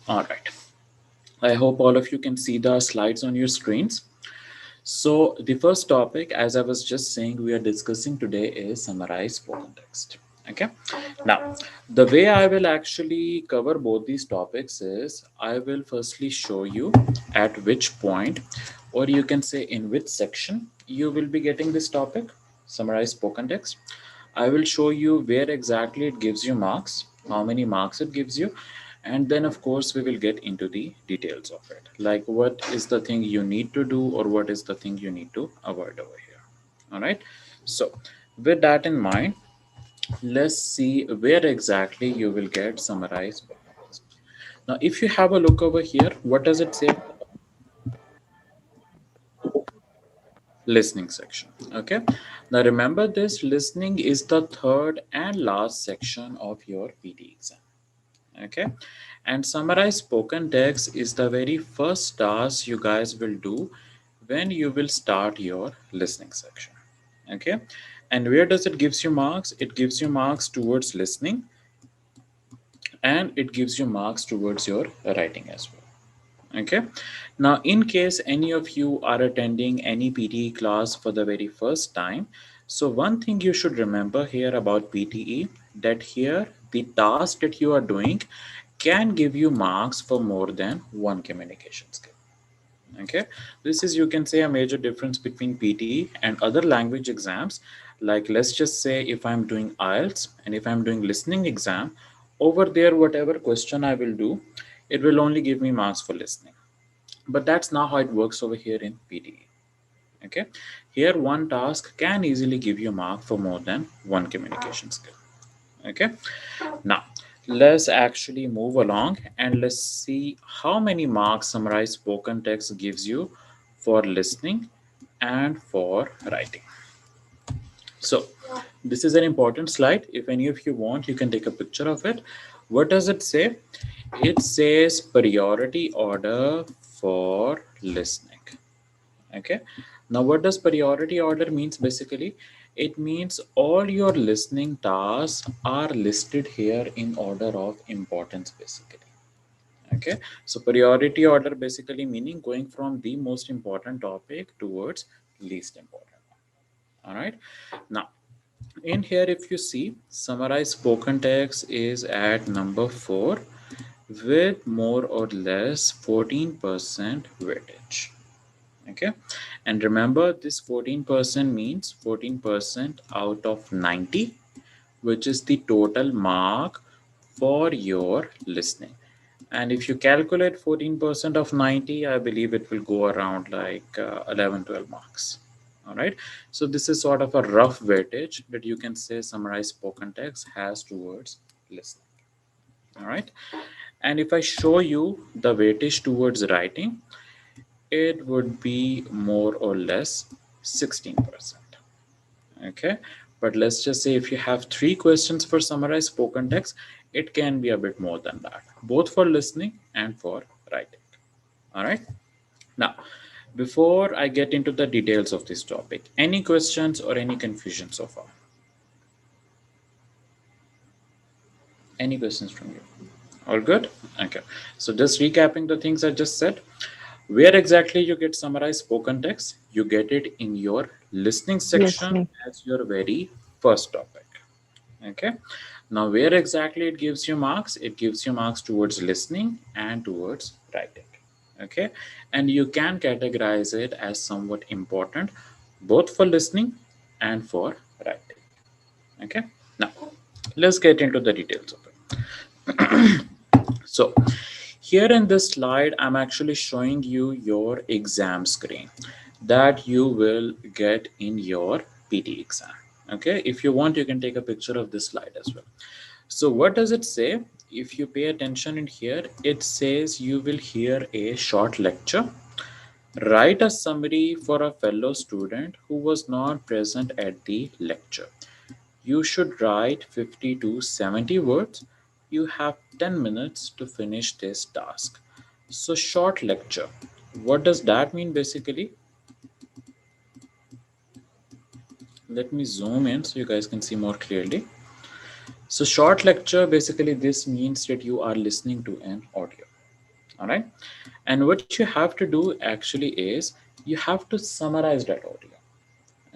All right. I hope all of you can see the slides on your screens. So the first topic, as I was just saying, we are discussing today is summarize spoken text. Okay. Now, the way I will actually cover both these topics is I will firstly show you at which point, or you can say in which section you will be getting this topic, summarize spoken text. I will show you where exactly it gives you marks, how many marks it gives you, and then of course we will get into the details of it, like what is the thing you need to do or what is the thing you need to avoid over here. All right. So with that in mind, let's see where exactly you will get summarized. Now, if you have a look over here, what does it say? Listening section. Okay. Now remember, this listening is the third and last section of your PT exam. Okay. And summarize spoken text is the very first task you guys will do when you will start your listening section. Okay. And where does it gives you marks? It gives you marks towards listening, and it gives you marks towards your writing as well. Okay. Now, in case any of you are attending any PTE class for the very first time, so one thing you should remember here about PTE, that here the task that you are doing can give you marks for more than one communication skill. Okay, this is, you can say, a major difference between PTE and other language exams. Like, let's just say if I'm doing IELTS and if I'm doing listening exam, over there whatever question I will do, it will only give me marks for listening. But that's not how it works over here in PTE. Okay, here one task can easily give you a mark for more than one communication skill. Okay, now let's actually move along and let's see how many marks summarized spoken text gives you for listening and for writing. So this is an important slide. If any of you want, you can take a picture of it. What does it say? It says priority order for listening. Okay. Now, what does priority order means? Basically, it means all your listening tasks are listed here in order of importance, basically. Okay. So priority order basically meaning going from the most important topic towards least important. All right. Now, in here, if you see, summarize spoken text is at number 4 with more or less 14% weightage. Okay, and remember, this 14% means 14% out of 90, which is the total mark for your listening. And if you calculate 14% of 90, I believe it will go around like 11 12 marks. All right, so this is sort of a rough weightage that you can say summarize spoken text has towards listening. All right, and if I show you the weightage towards writing, it would be more or less 16%. Okay, but let's just say if you have 3 questions for summarize spoken text, it can be a bit more than that, both for listening and for writing. All right, now before I get into the details of this topic, any questions or any confusion so far? Any questions from you? All good? Okay, so just recapping the things I just said. Where exactly you get summarized spoken text? You get it in your listening section Listening. as your very first topic. Okay. Now, where exactly it gives you marks? It gives you marks towards listening and towards writing. Okay. And you can categorize it as somewhat important, both for listening and for writing. Okay. Now, let's get into the details of it. So, here in this slide, I'm actually showing you your exam screen that you will get in your PT exam. Okay, if you want, you can take a picture of this slide as well. So what does it say? If you pay attention in here, it says you will hear a short lecture. Write a summary for a fellow student who was not present at the lecture. You should write 50 to 70 words. You have 10 minutes to finish this task. So, short lecture. What does that mean basically? Let me zoom in so you guys can see more clearly. So, short lecture basically this means that you are listening to an audio. All right. And what you have to do actually is you have to summarize that audio.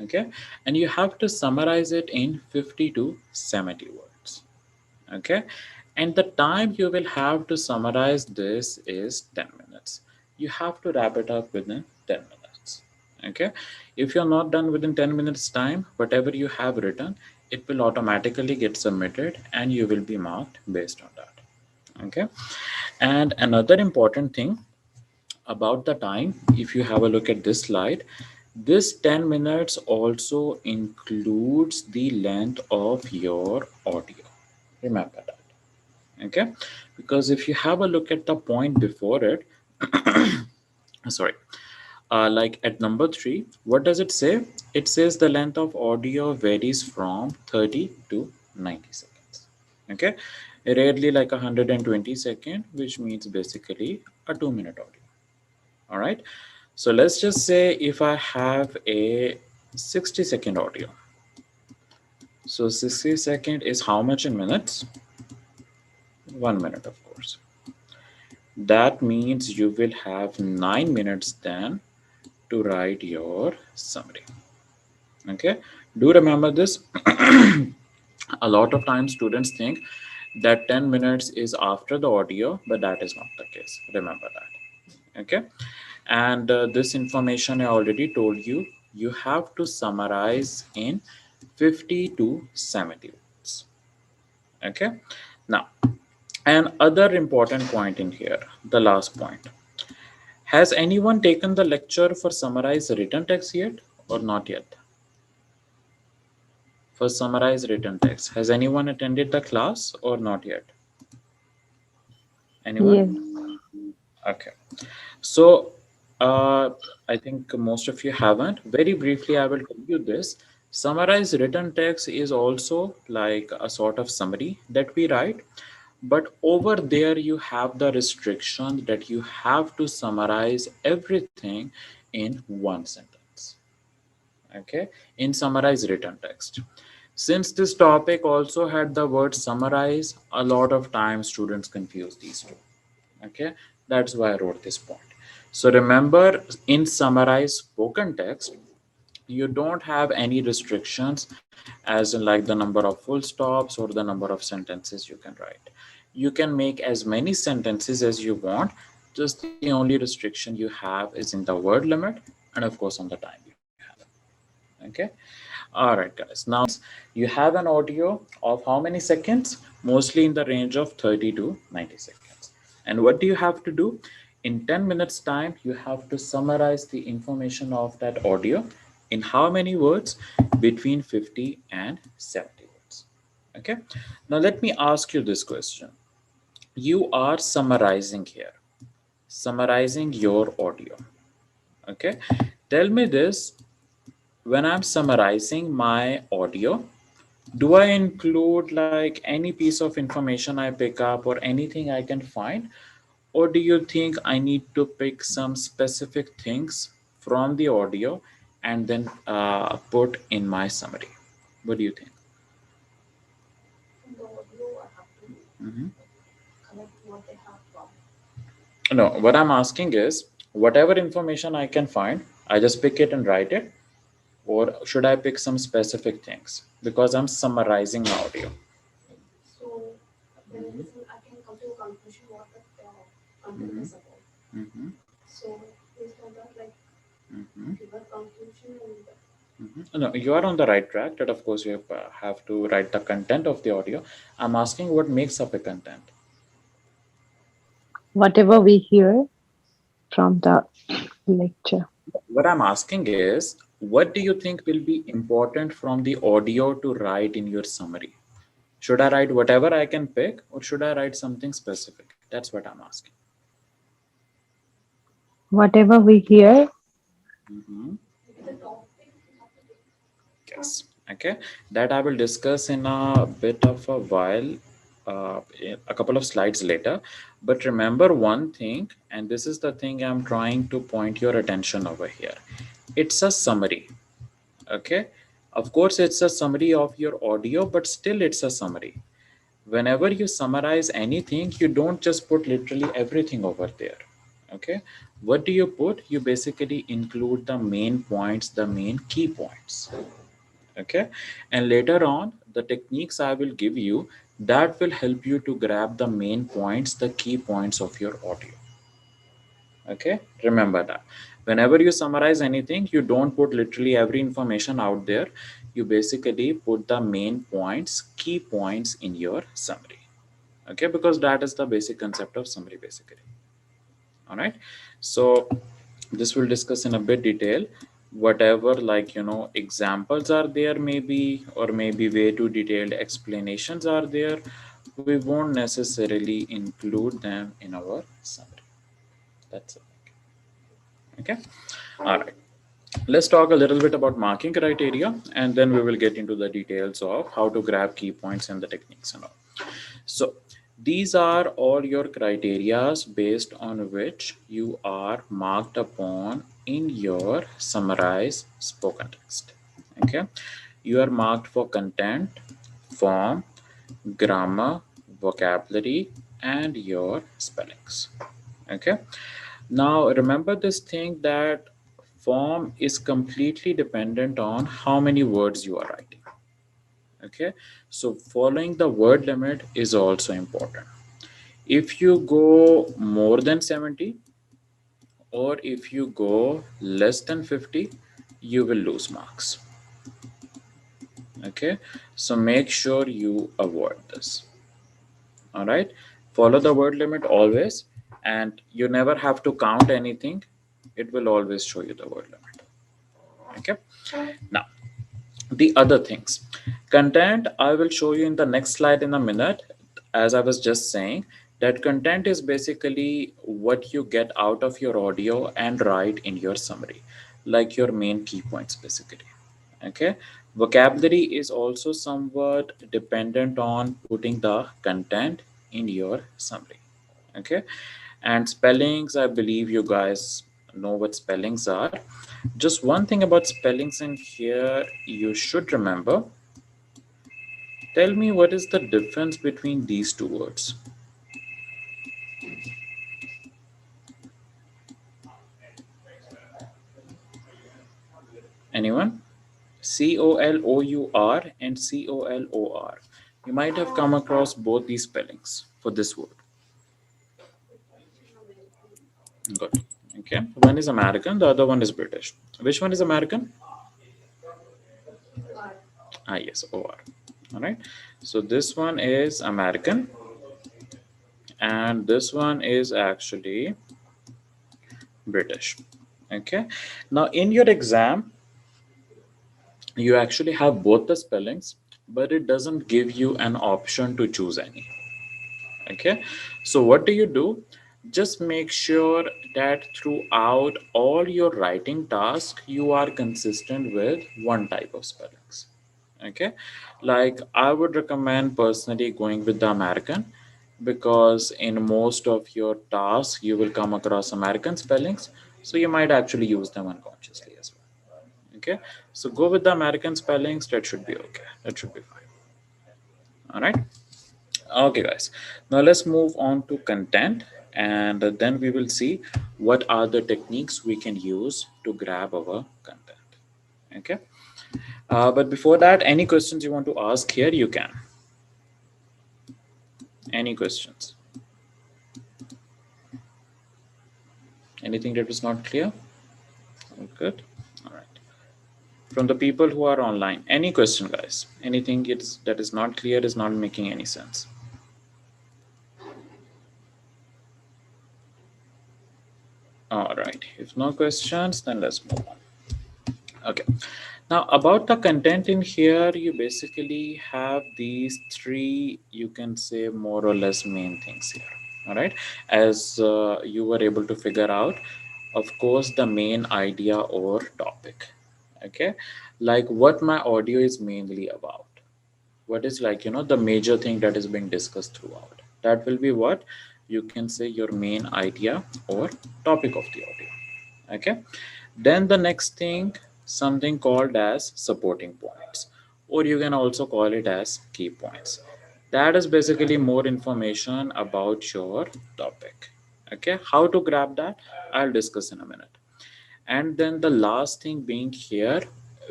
Okay. And you have to summarize it in 50 to 70 words. Okay. And the time you will have to summarize this is 10 minutes. You have to wrap it up within 10 minutes. Okay. If you're not done within 10 minutes time, whatever you have written, it will automatically get submitted and you will be marked based on that. Okay. And another important thing about the time, if you have a look at this slide, this 10 minutes also includes the length of your audio. Remember that. Okay, because if you have a look at the point before it, sorry, like at number 3, what does it say? It says the length of audio varies from 30 to 90 seconds. Okay, rarely like 120 second, which means basically a 2-minute audio. All right, so let's just say if I have a 60-second audio, so 60 second is how much in minutes? 1 minute, of course. That means you will have 9 minutes then to write your summary. Okay, do remember this. A lot of times students think that 10 minutes is after the audio, but that is not the case. Remember that. Okay, and this information I already told you, you have to summarize in 50 to 70 words. Okay, now, and other important point in here, the last point. Has anyone taken the lecture for Summarize written text yet or not yet? For Summarize written text, has anyone attended the class or not yet? Anyone? Yes. Okay. So I think most of you haven't. Very briefly, I will tell you this. Summarize written text is also like a sort of summary that we write. But over there, you have the restriction that you have to summarize everything in one sentence. Okay, in Summarize written text. Since this topic also had the word summarize, a lot of times students confuse these two. Okay, that's why I wrote this point. So remember, in Summarize spoken text, you don't have any restrictions as in like the number of full stops or the number of sentences you can write. You can make as many sentences as you want. Just the only restriction you have is in the word limit and of course on the time you have. Okay, all right guys, now you have an audio of how many seconds? Mostly in the range of 30 to 90 seconds. And what do you have to do? In 10 minutes time, you have to summarize the information of that audio in how many words? Between 50 and 70 words. Okay, now let me ask you this question. You are summarizing here, summarizing your audio. Okay, tell me this, when I'm summarizing my audio, do I include like any piece of information I pick up or anything I can find? Or do you think I need to pick some specific things from the audio and then put in my summary? What do you think? Mhm. No, what I'm asking is whatever information I can find, I just pick it and write it, or should I pick some specific things because I'm summarizing my audio? Mhm. Mhm. No, you are on the right track. That of course you have to write the content of the audio. I'm asking what makes up a content. Whatever we hear from the lecture. What I'm asking is, what do you think will be important from the audio to write in your summary? Should I write whatever I can pick, or should I write something specific? That's what I'm asking. Whatever we hear. Mhm. Yes. Okay. That I will discuss in a bit of a while, a couple of slides later. But remember one thing, and this is the thing I'm trying to point your attention over here. It's a summary. Okay. Of course, it's a summary of your audio, but still it's a summary. whenever you summarize anything, you don't just put literally everything over there. Okay, what do you put? You basically include the main points, the main key points. Okay, and later on, the techniques I will give you, that will help you to grab the main points, the key points of your audio. Okay, remember that whenever you summarize anything, you don't put literally every information out there. You basically put the main points, key points in your summary. Okay, because that is the basic concept of summary basically. All right, so this will discuss in a bit detail. Whatever, like, examples are there, maybe, or maybe way too detailed explanations are there, we won't necessarily include them in our summary. That's it. Okay, all right, let's talk a little bit about marking criteria, and then we will get into the details of how to grab key points and the techniques and all. So these are all your criterias based on which you are marked upon in your summarized spoken text. Okay, you are marked for content, form, grammar, vocabulary, and your spellings. Okay, now remember this thing that form is completely dependent on how many words you are writing. Okay, so following the word limit is also important. If you go more than 70, or if you go less than 50, you will lose marks. Okay, so make sure you avoid this. All right, follow the word limit always, and you never have to count anything. It will always show you the word limit. Okay, now the other things, content, I will show you in the next slide in a minute. As I was just saying, that content is basically what you get out of your audio and write in your summary, like your main key points basically. Okay, vocabulary is also somewhat dependent on putting the content in your summary. Okay, and spellings, I believe you guys know what spellings are. Just one thing about spellings in here you should remember. Tell me, what is the difference between these two words? Anyone? COLOUR and COLOR. You might have come across both these spellings for this word. Good. Okay. One is American, the other one is British. Which one is American? Ah, yes, OR. All right. So this one is American, and this one is actually British. Okay. Now, in your exam, you actually have both the spellings, but it doesn't give you an option to choose any. Okay, so what do? Just make sure that throughout all your writing task, you are consistent with one type of spellings. Okay, like I would recommend personally going with the American, because in most of your tasks you will come across American spellings, so you might actually use them unconsciously as well. Okay, so go with the American spellings, that should be okay, that should be fine. All right, okay guys, now let's move on to content, and then we will see what are the techniques we can use to grab our content. Okay, but before that, any questions you want to ask here, you can. Any questions? Anything that was not clear? Good. All right, from the people who are online, any question guys? Anything that is not clear, is not making any sense? All right, if no questions, then let's move on. Okay, now about the content in here, you basically have these three, you can say, more or less main things here. All right, as you were able to figure out, of course, the main idea or topic. Okay, like what my audio is mainly about, what is, like, the major thing that is being discussed throughout, that will be what you can say your main idea or topic of the audio. Okay, then the next thing, something called as supporting points, or you can also call it as key points. That is basically more information about your topic. Okay, how to grab that, I'll discuss in a minute. And then the last thing being here,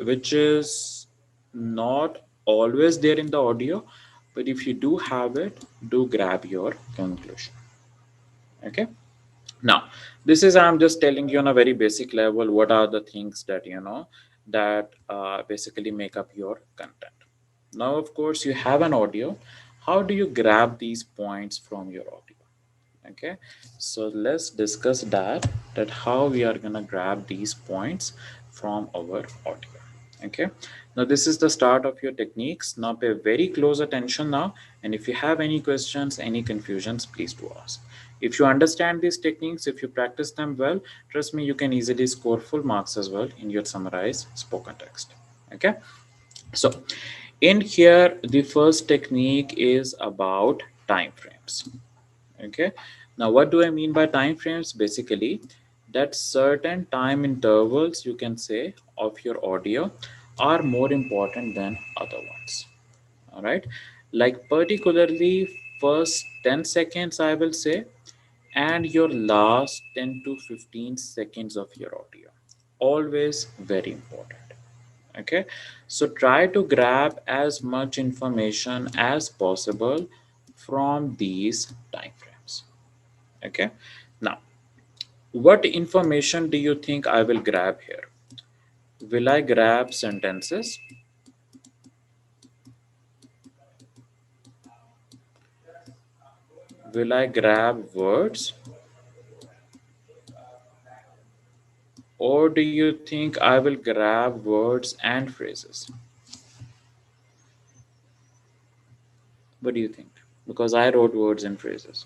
which is not always there in the audio, but if you do have it, do grab your conclusion. Okay, now this is, I'm just telling you on a very basic level what are the things that that basically make up your content. Now of course you have an audio. How do you grab these points from your audio? Okay, so let's discuss that how we are gonna grab these points from our audio. Okay, now this is the start of your techniques. Now pay very close attention now, and if you have any questions, any confusions, please do ask. If you understand these techniques, if you practice them well, trust me, you can easily score full marks as well in your summarized spoken text. Okay, so in here the first technique is about time frames. Okay, now what do I mean by time frames? Basically that certain time intervals, you can say, of your audio are more important than other ones. All right, like particularly first 10 seconds I will say, and your last 10 to 15 seconds of your audio, always very important. Okay, so try to grab as much information as possible from these time frames. Okay, now what information do you think I will grab here? Will I grab sentences? Will I grab words? Or do you think I will grab words and phrases? What do you think? Because I wrote words and phrases.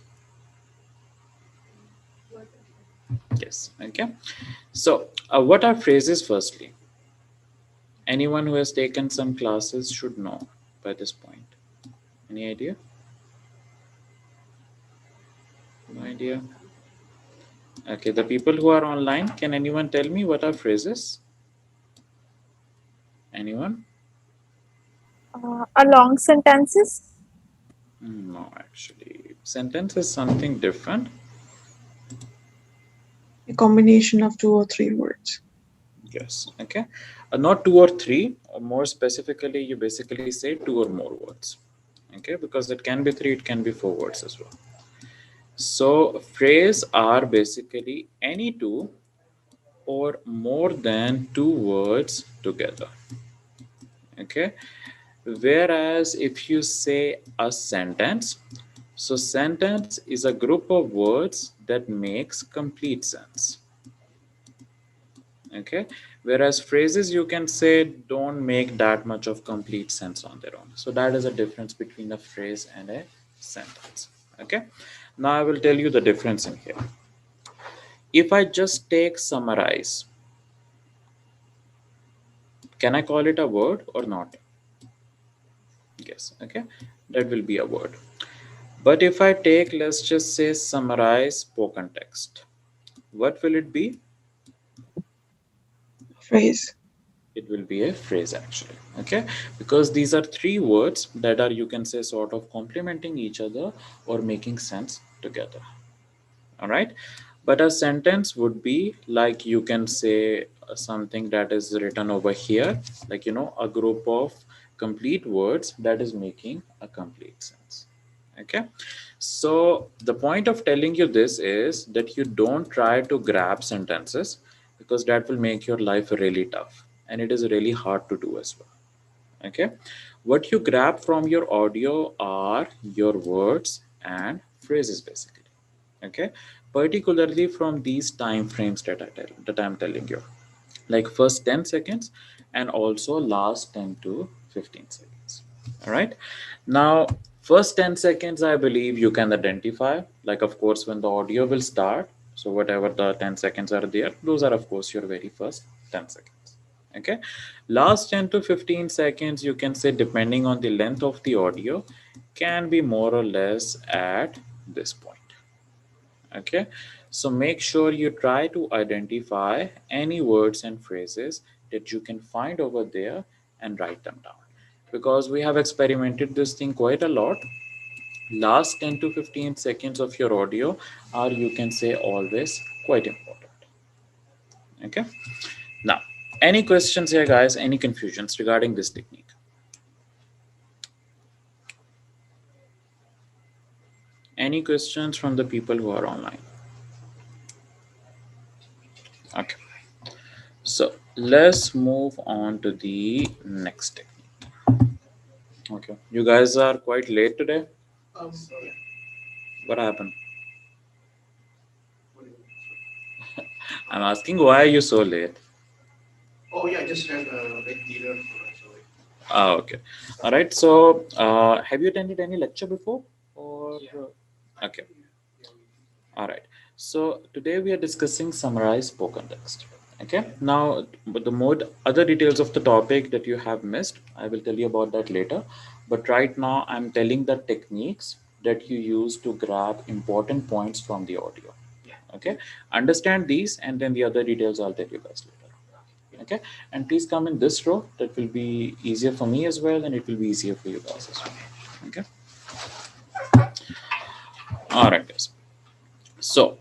Yes, okay. So what are phrases firstly? Anyone who has taken some classes should know by this point. Any idea? No idea. Okay, the people who are online, can anyone tell me what are phrases? Anyone? A long sentences. No, actually, sentence is something different. A combination of two or three words. Yes, okay. Not two or three, or more specifically, you basically say two or more words. Okay, because it can be three, it can be four words as well. So, phrase are basically any two or more than two words together. Okay, whereas if you say a sentence, so sentence is a group of words that makes complete sense. Okay, whereas phrases, you can say, don't make that much of complete sense on their own. So that is a difference between a phrase and a sentence. Okay, now I will tell you the difference in here. If I just take summarize, can I call it a word or not? Yes, okay, that will be a word. But if I take, let's just say, summarize spoken text, what will it be? Phrase. It will be a phrase actually. Okay, because these are three words that are, you can say, sort of complementing each other or making sense together. All right, but a sentence would be like, you can say, something that is written over here, like, a group of complete words that is making a complete sense. Okay, so the point of telling you this is that you don't try to grab sentences, because that will make your life really tough, and it is really hard to do as well. Okay, what you grab from your audio are your words and phrases basically. Okay, particularly from these time frames that I'm telling you, like first 10 seconds and also last 10 to 15 seconds. All right, now first 10 seconds, I believe you can identify, like, of course, when the audio will start. So whatever the 10 seconds are there, those are of course your very first 10 seconds. Okay, last 10 to 15 seconds, you can say, depending on the length of the audio, can be more or less at this point. Okay, so make sure you try to identify any words and phrases that you can find over there and write them down. because we have experimented this thing quite a lot. Last 10 to 15 seconds of your audio are, you can say, always quite important. Okay. Now, any questions here, guys? Any confusions regarding this technique? Any questions from the people who are online? Okay. So let's move on to the next technique. Okay. You guys are quite late today. Sorry. What happened? I'm asking, why are you so late? Oh yeah, I just had a like dinner. Sorry. Ah, okay. All right. So, have you attended any lecture before? Or okay. All right. So today we are discussing summarize spoken text. Okay. Now, but the more other details of the topic that you have missed, I will tell you about that later. But right now, I'm telling the techniques that you use to grab important points from the audio. Okay. Understand these, and then the other details I'll tell you guys later. Okay. And please come in this row. That will be easier for me as well, and it will be easier for you guys as well. Okay. All right, guys. So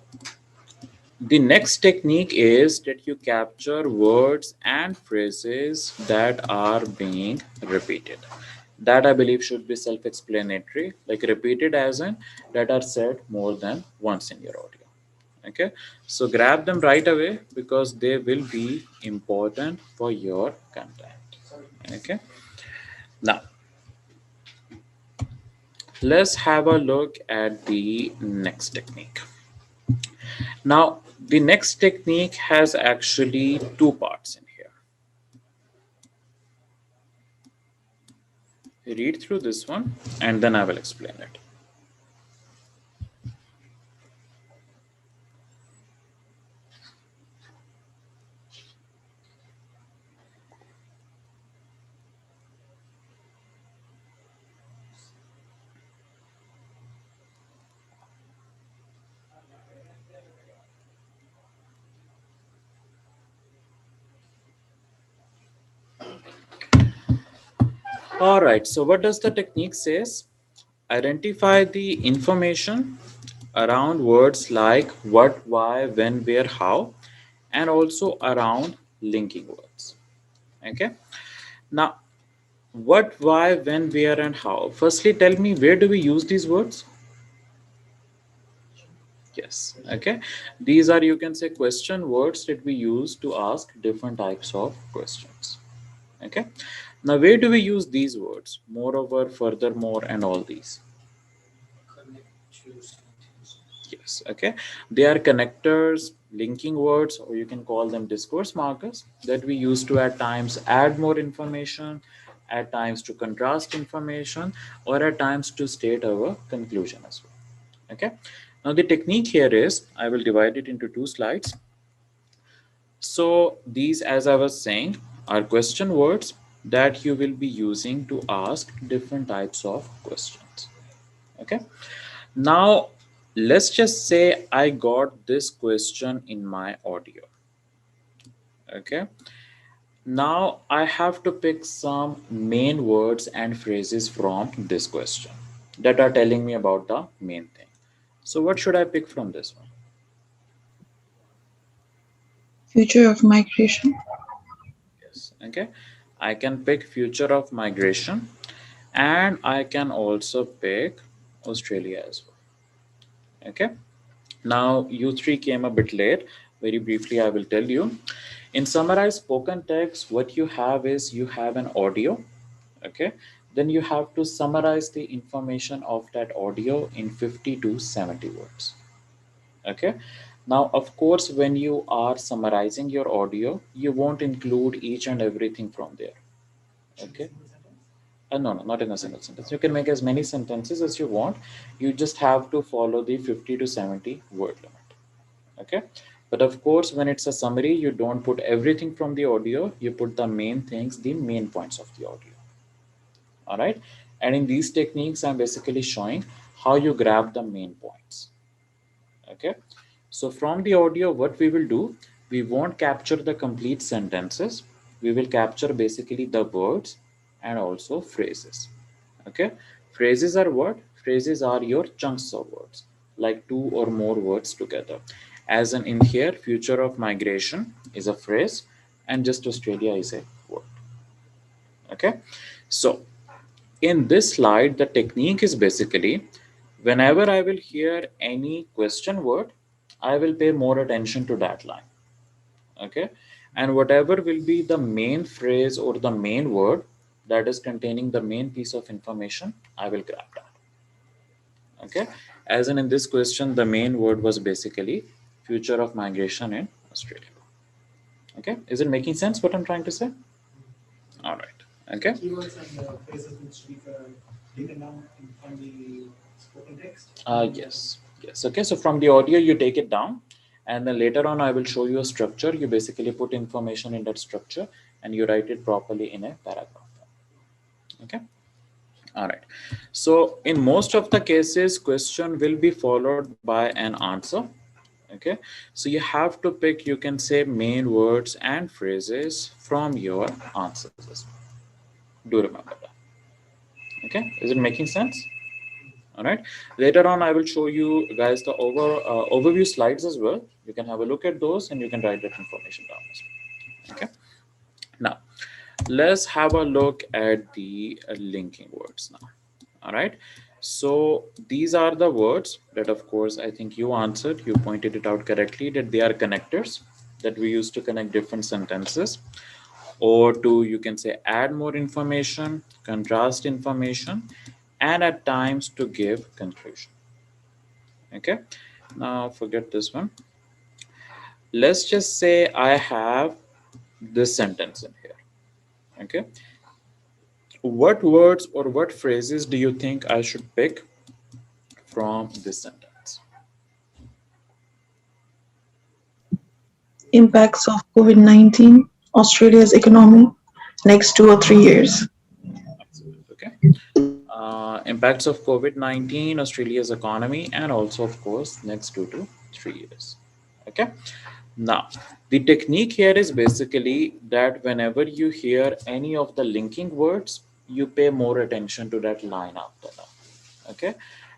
the next technique is that you capture words and phrases that are being repeated. That I believe should be self-explanatory, like repeated as in that are said more than once in your audio. Okay, so grab them right away because they will be important for your content. Okay, now let's have a look at the next technique. Now, the next technique has actually two parts in here. Read through this one and then I will explain it. All right, so what does the technique says? Identify the information around words like what, why, when, where, how, and also around linking words. Okay, now what, why, when, where, and how. Firstly, tell me, where do we use these words? Yes. Okay, these are, you can say, question words that we use to ask different types of questions. Okay, now where do we use these words? Moreover, furthermore, and all these. Yes. Okay, they are connectors, linking words, or you can call them discourse markers that we use to at times add more information, at times to contrast information, or at times to state our conclusion as well. Okay, now the technique here is, I will divide it into two slides. So these, as I was saying, are question words that you will be using to ask different types of questions. Okay, now let's just say I got this question in my audio. Okay, now I have to pick some main words and phrases from this question that are telling me about the main thing. So what should I pick from this one? Future of migration. Yes. Okay, I can pick future of migration, and I can also pick Australia as well. Okay, now you three came a bit late. Very briefly, I will tell you. In Summarize Spoken Text, what you have is you have an audio. Okay, then you have to summarize the information of that audio in 50 to 70 words. Okay, now of course, when you are summarizing your audio, you won't include each and everything from there. Okay, no, no, not in a single sentence. You can make as many sentences as you want. You just have to follow the 50 to 70 word limit. Okay, but of course, when it's a summary, you don't put everything from the audio. You put the main things, the main points of the audio. All right, and in these techniques, I'm basically showing how you grab the main points. Okay, so from the audio, what we will do, we won't capture the complete sentences. We will capture basically the words and also phrases. Okay, phrases are what? Phrases are your chunks of words, like two or more words together. As in here, future of migration is a phrase, and just Australia is a word. Okay, so in this slide, the technique is basically whenever I will hear any question word, I will pay more attention to that line. Okay, and whatever will be the main phrase or the main word that is containing the main piece of information, I will grab that. Okay, as in this question, the main word was basically future of migration in Australia. Okay, is it making sense what I'm trying to say? All right. Okay. Keywords and phrases which we taken down from the spoken text. Yes. Okay, so from the audio you take it down, and then later on I will show you a structure. You basically put information in that structure and you write it properly in a paragraph. Okay. All right. So in most of the cases, question will be followed by an answer. Okay, so you have to pick, you can say, main words and phrases from your answers. Do remember that. Okay, is it making sense? All right, later on I will show you guys the overview slides as well. You can have a look at those and you can write that information down as well. Okay, now let's have a look at the linking words now. All right, so these are the words that, of course, I think you answered, you pointed it out correctly, that they are connectors that we use to connect different sentences, or to, you can say, add more information, contrast information, and at times to give conclusion. Okay, now forget this one. Let's just say I have this sentence in here. Okay, what words or what phrases do you think I should pick from this sentence? Impacts of COVID-19, Australia's economy, next 2 or 3 years. Okay, impacts of COVID-19, Australia's economy, and also, of course, next 2 to 3 years. Okay, now the technique here is basically that whenever you hear any of the linking words, you pay more attention to that line after that. Okay,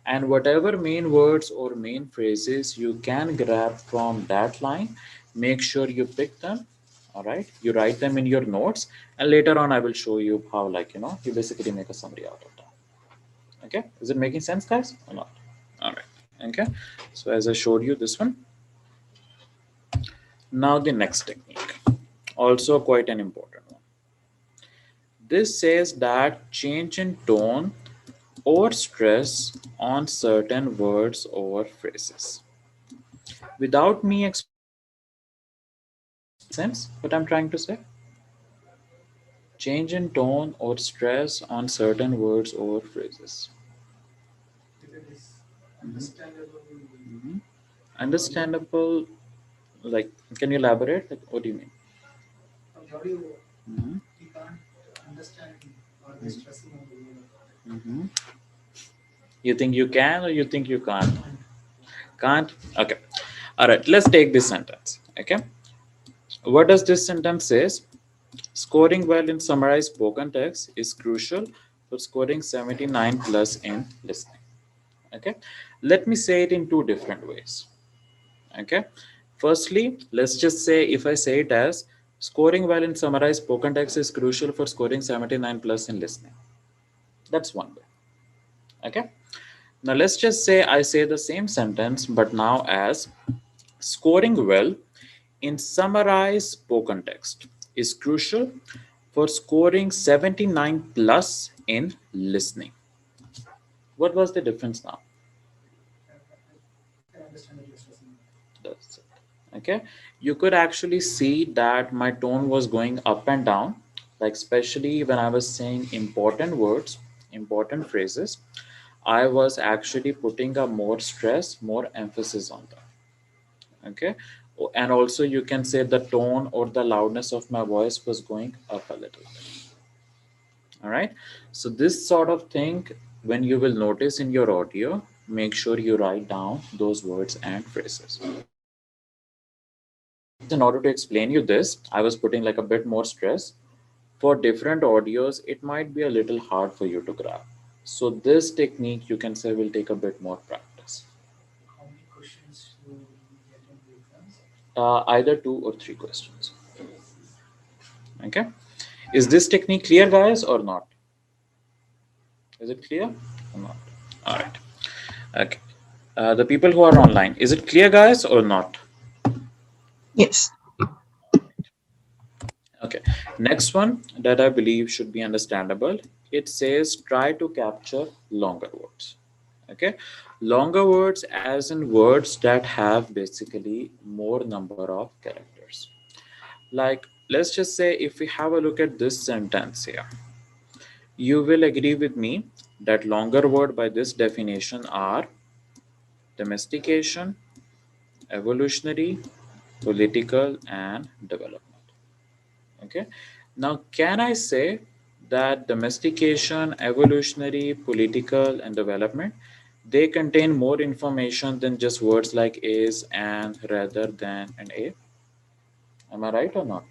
and whatever main words or main phrases you can grab from that line, make sure you pick them. All right, you write them in your notes, and later on I will show you how, like, you basically make a summary out of that. Okay, is it making sense, guys, or not? All right. Okay, so as I showed you this one, now the next technique, also quite an important one. This says that change in tone or stress on certain words or phrases. Without me sense what I'm trying to say? Change in tone or stress on certain words or phrases. If it is understandable, Understandable, like, can you elaborate? Like, what do you mean? from the audio, Mm-hmm. you can't understand or be stressing on the word. Mm-hmm. You think you can, or you think you can't? Can't? Okay. All right, let's take this sentence. Okay, what does this sentence says? Scoring well in summarized spoken text is crucial for scoring 79 plus in listening. Okay, let me say it in two different ways. Okay, firstly, let's just say, if I say it as scoring well in summarized spoken text is crucial for scoring 79 plus in listening. That's one way. Okay, now let's just say I say the same sentence but now as scoring well in summarized spoken text is crucial for scoring 79 plus in listening. What was the difference now? I understand that you're stressing. That's it. Okay, you could actually see that my tone was going up and down, like especially when I was saying important words, important phrases, I was actually putting a more stress, more emphasis on them. Okay, and also you can say the tone or the loudness of my voice was going up a little bit. All right, so this sort of thing, when you will notice in your audio, make sure you write down those words and phrases. In order to explain you this, I was putting like a bit more stress For different audios, it might be a little hard for you to grab. So this technique, you can say, will take a bit more practice. How many questions do we get in the exams? Either 2 or 3 questions. Okay. Is this technique clear, guys, or not? Is it clear or not? All right. Okay. The people who are online, is it clear, guys, or not? Yes. Okay. Next one that I believe should be understandable. It says try to capture longer words. Okay. Longer words as in words that have basically more number of characters. Like, let's just say if we have a look at this sentence here, you will agree with me that longer word by this definition are domestication, evolutionary, political, and development. Okay. Now, can I say that domestication, evolutionary, political, and development, they contain more information than just words like is, and, rather than, and a? Am I right or not?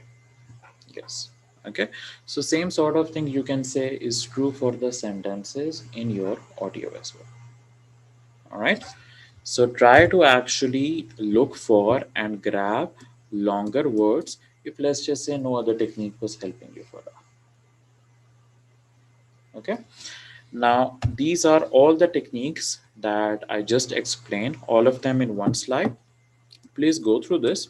Yes. Okay. So same sort of thing you can say is true for the sentences in your audio as well. All right. So try to actually look for and grab longer words if, let's just say, no other technique was helping you for that. Okay. Now these are all the techniques that I just explained, all of them in one slide. Please go through this.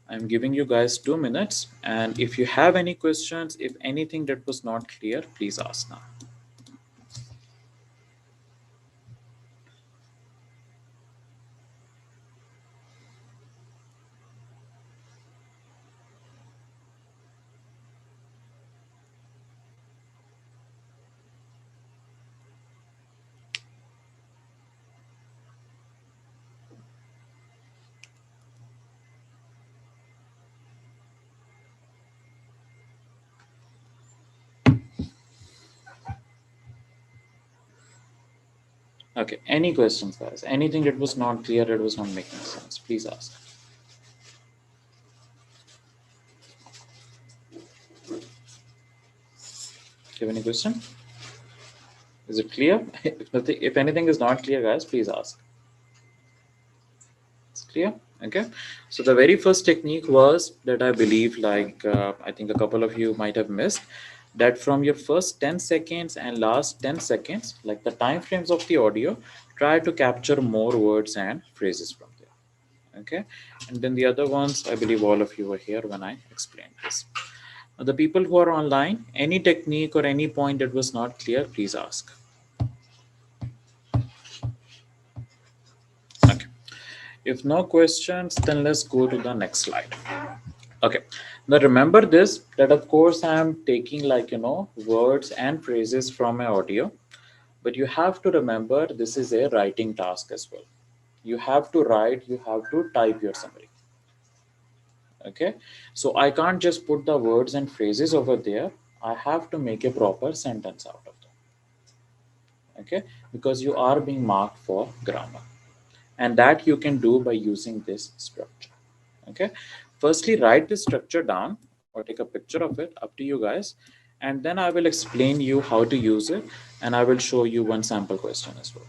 I'm giving you guys 2 minutes, and if you have any questions, if anything that was not clear, please ask now. Okay, any questions, guys? Anything that was not clear, that was not making sense, please ask. Do you have any question? Is it clear? If anything is not clear, guys, please ask. It's clear? Okay. So the very first technique was that I believe, like, I think a couple of you might have missed, that from your first 10 seconds and last 10 seconds, like the time frames of the audio, try to capture more words and phrases from there. Okay. And then the other ones, I believe all of you were here when I explained this. The people who are online, any technique or any point that was not clear, please ask. Okay. If no questions, then let's go to the next slide. Okay. Now remember this, that of course I am taking, like, words and phrases from my audio, but you have to remember this is a writing task as well. You have to write, you have to type your summary. Okay. So I can't just put the words and phrases over there. I have to make a proper sentence out of them. Okay. Because you are being marked for grammar. And that you can do by using this structure. Okay. Firstly, write this structure down or take a picture of it, up to you guys. And then I will explain you how to use it. And I will show you one sample question as well.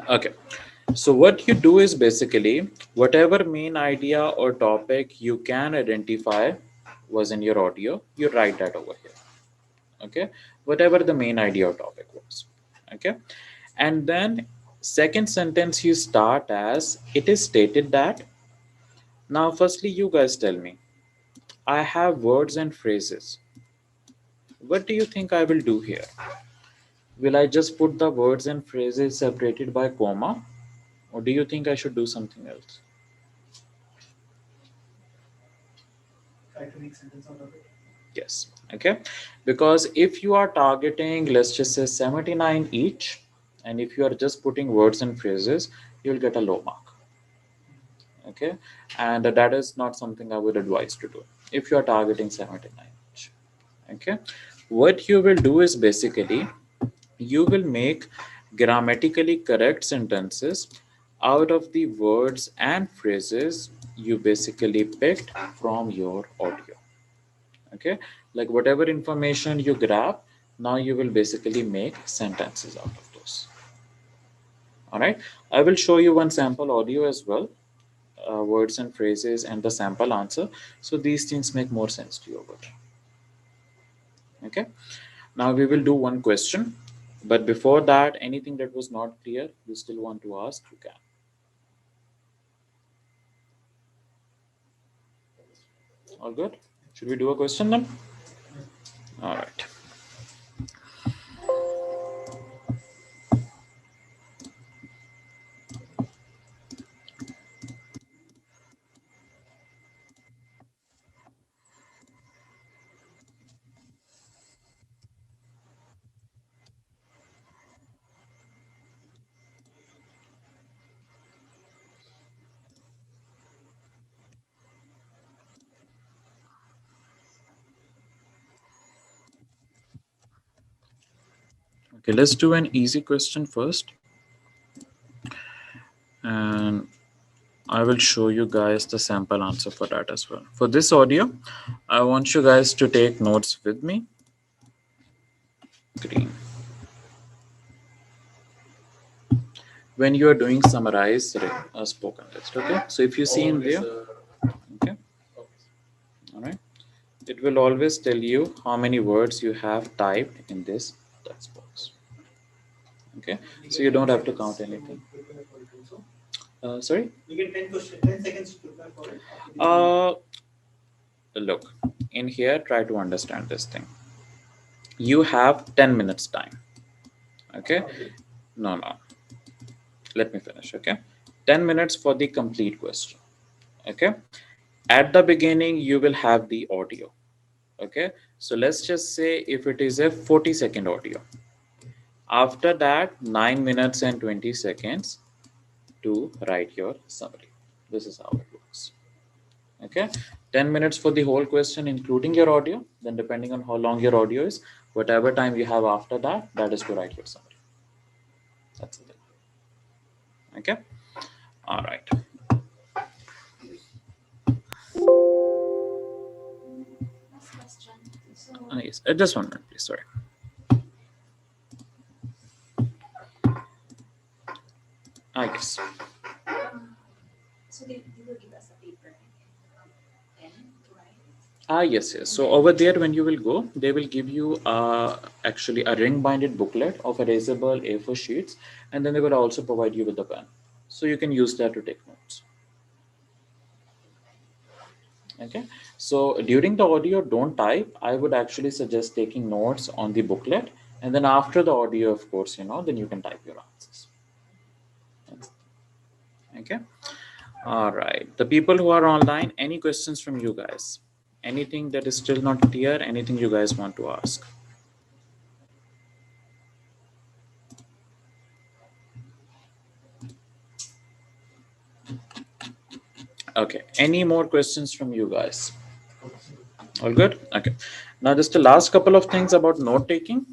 Okay. So what you do is basically whatever main idea or topic you can identify was in your audio, you write that over here. Okay. Whatever the main idea or topic was. Okay. And then second sentence you start as it is stated that. Now, firstly, you guys tell me, I have words and phrases. What do you think I will do here? Will I just put the words and phrases separated by comma? Or do you think I should do something else? Try to make sentence out of it. Yes. Okay. Because if you are targeting, let's just say 79 each, and if you are just putting words and phrases, you'll get a low mark. Okay, and that is not something I would advise to do if you are targeting 79. Okay, what you will do is basically you will make grammatically correct sentences out of the words and phrases you basically picked from your audio. Okay, like whatever information you grab, now you will basically make sentences out of those. All right, I will show you one sample audio as well, words and phrases and the sample answer, so these things make more sense to you over there. Okay, now we will do one question, but before that, anything that was not clear you still want to ask, you can. All good? Should we do a question then? All right. Okay, let's do an easy question first. And I will show you guys the sample answer for that as well. For this audio, I want you guys to take notes with me. Green. When you are doing summarize spoken text, okay? So if you see in there, okay, all right, it will always tell you how many words you have typed in this text box. Okay, so you don't have to count anything. Sorry? You get 10 seconds to prepare for it. Look, in here, try to understand this thing. You have 10 minutes time. Okay? No. Let me finish, okay? 10 minutes for the complete question. Okay? At the beginning, you will have the audio. Okay? So let's just say if it is a 40-second audio. After that, 9 minutes and 20 seconds to write your summary. This is how it works. Okay, 10 minutes for the whole question including your audio, then depending on how long your audio is, whatever time you have after that, that is to write your summary. That's it. Okay, all right. Yes, just 1 minute please, sorry. Yes. So they will give us a paper and to write. Yes. So over there, when you will go, they will give you actually a ring-binded booklet of erasable A4 sheets, and then they will also provide you with a pen, so you can use that to take notes. Okay, so during the audio, don't type. I would actually suggest taking notes on the booklet, and then after the audio, of course, then you can type your answers. Okay, all right. The people who are online, any questions from you guys? Anything that is still not clear? Anything you guys want to ask? Okay, any more questions from you guys? All good? Okay, now just the last couple of things about note taking,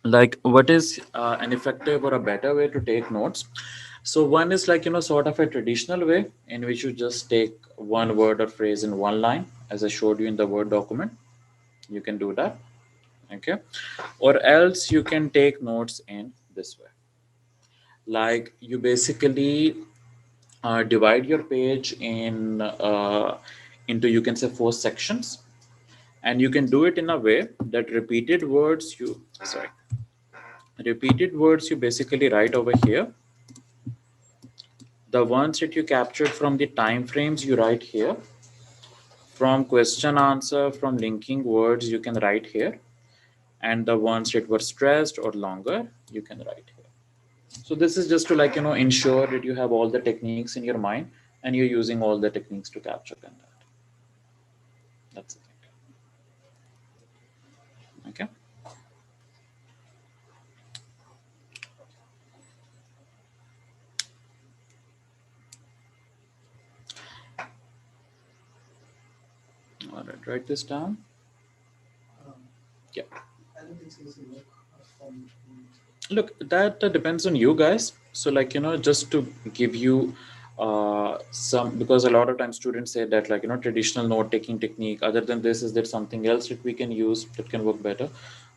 like what is an effective or a better way to take notes. So one is like sort of a traditional way in which you just take one word or phrase in one line, as I showed you in the Word document. You can do that. Okay, or else you can take notes in this way, like you basically divide your page into, you can say, 4 sections, and you can do it in a way that repeated words you basically write over here. The ones that you captured from the time frames you write here. From question answer, from linking words, you can write here. And the ones that were stressed or longer, you can write here. So this is just to ensure that you have all the techniques in your mind and you're using all the techniques to capture content. That's it. Okay. right, write this down. Yeah. I don't think so. This will work from. Look, that depends on you guys. So like, just to give you some, because a lot of times students say that, like, traditional note taking technique, other than this, is there something else that we can use that can work better?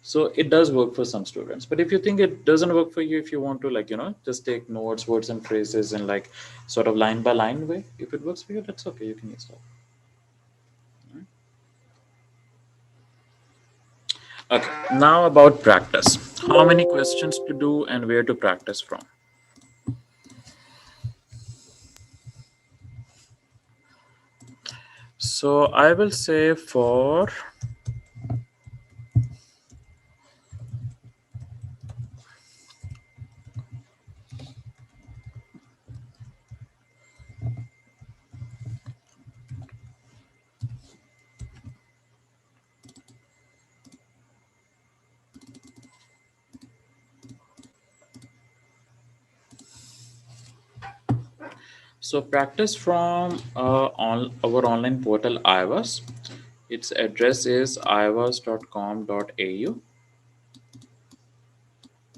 So it does work for some students, but if you think it doesn't work for you, if you want to, like, just take notes, words and phrases in like sort of line by line way, if it works for you, that's okay, you can use that. Okay, now about practice. How many questions to do and where to practice from? So I will say for practice from on our online portal AIWAS. Its address is aiwas.com.au.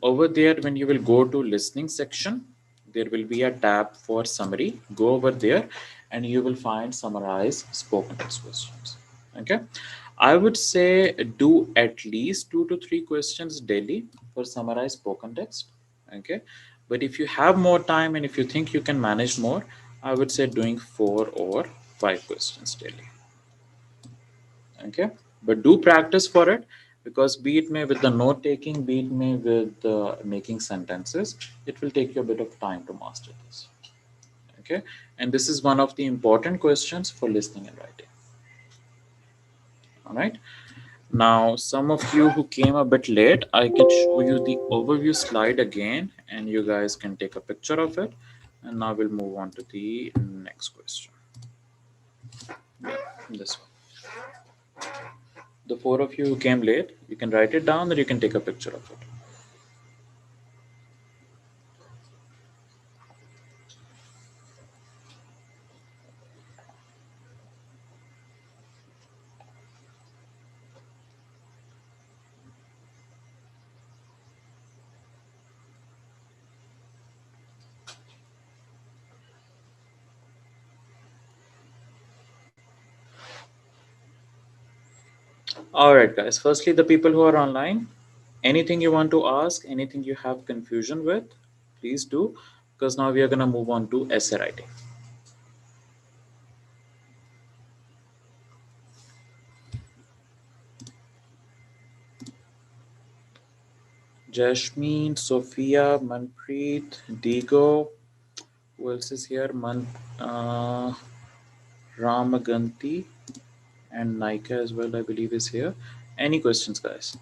Over there, when you will go to listening section, there will be a tab for summary. Go over there and you will find summarize spoken text questions. Okay, I would say do at least 2 to 3 questions daily for summarize spoken text. Okay, but if you have more time and if you think you can manage more, I would say doing 4 or 5 questions daily. Okay, but do practice for it, because be it may with the note taking, be it may with making sentences, it will take you a bit of time to master this. Okay, and this is one of the important questions for listening and writing. All right, now some of you who came a bit late, I can show you the overview slide again and you guys can take a picture of it, and now we'll move on to the next question. Yeah, this one. The 4 of you who came late, you can write it down or you can take a picture of it. All right, guys. Firstly, the people who are online, anything you want to ask, anything you have confusion with, please do, because now we are going to move on to essay writing. Jasmine, Sophia, Manpreet, Digo, who else is here? Ramaganti, and Naika as well, I believe, is here. Any questions, guys?